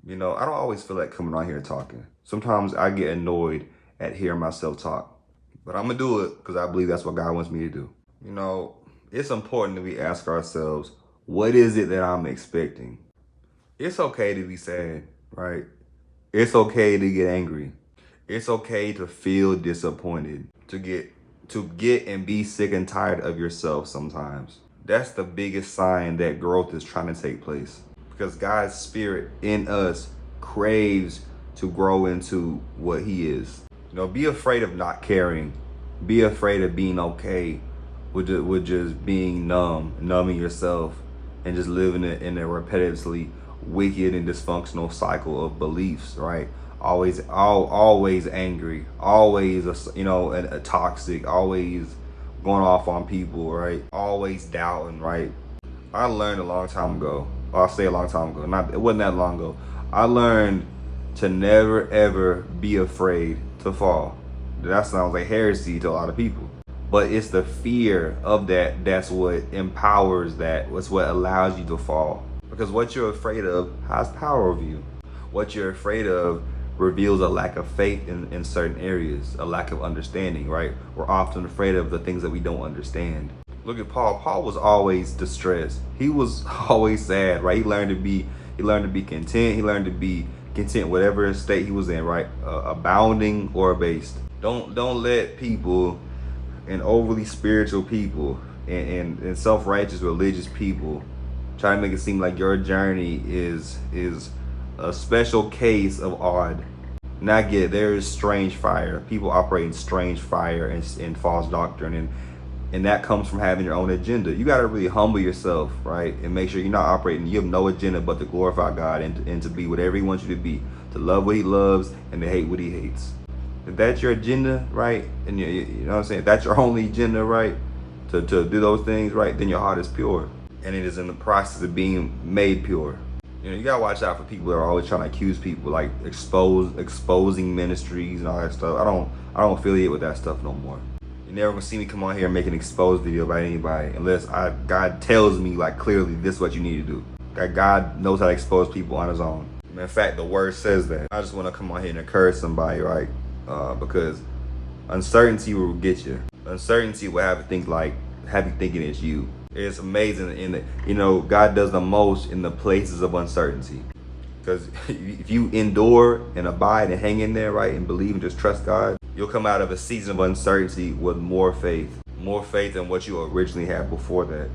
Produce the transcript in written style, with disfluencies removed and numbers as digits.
You know, I don't always feel like coming on here talking. Sometimes I get annoyed at hearing myself talk, but I'm gonna do it because I believe that's what God wants me to do. You know, it's important that we ask ourselves, what is it that I'm expecting? It's okay to be sad, right? It's okay to get angry. It's okay to feel disappointed, to get and be sick and tired of yourself sometimes. That's the biggest sign that growth is trying to take place. Because God's spirit in us craves to grow into what he is. You know, be afraid of not caring. Be afraid of being okay with just being numbing yourself and just living in a repetitively wicked and dysfunctional cycle of beliefs, right? Always angry, always a toxic, always going off on people, right? Always doubting, right? I learned a long time ago. I'll say a long time ago. It wasn't that long ago. I learned to never ever be afraid to fall. That sounds like heresy to a lot of people. But it's the fear of that's what empowers that. It's what allows you to fall. Because what you're afraid of has power over you. What you're afraid of reveals a lack of faith in certain areas, a lack of understanding, right? We're often afraid of the things that we don't understand. Look at Paul. Paul was always distressed. He was always sad, right? He learned to be content. He learned to be content whatever state he was in, right? Abounding or abased. Don't let people and overly spiritual people and self-righteous religious people try to make it seem like your journey is a special case of odd. And I get it, there is strange fire. People operate in strange fire and false doctrine, and that comes from having your own agenda. You got to really humble yourself, right? And make sure you're not operating, you have no agenda but to glorify God and to be whatever he wants you to be, to love what he loves and to hate what he hates. If that's your agenda, right? And you know what I'm saying? If that's your only agenda, right? To do those things, right? Then your heart is pure. And it is in the process of being made pure. You know, you gotta watch out for people that are always trying to accuse people, like exposing ministries and all that stuff. I don't affiliate with that stuff no more. You're never gonna see me come on here and make an exposed video about anybody unless God tells me like clearly this is what you need to do. That God knows how to expose people on his own. In fact, the word says that. I just want to come on here and encourage somebody, right? Because uncertainty will get you. Uncertainty will have you thinking it's you. It's amazing in that, you know, God does the most in the places of uncertainty. Because if you endure and abide and hang in there, right, and believe and just trust God, you'll come out of a season of uncertainty with more faith than what you originally had before that.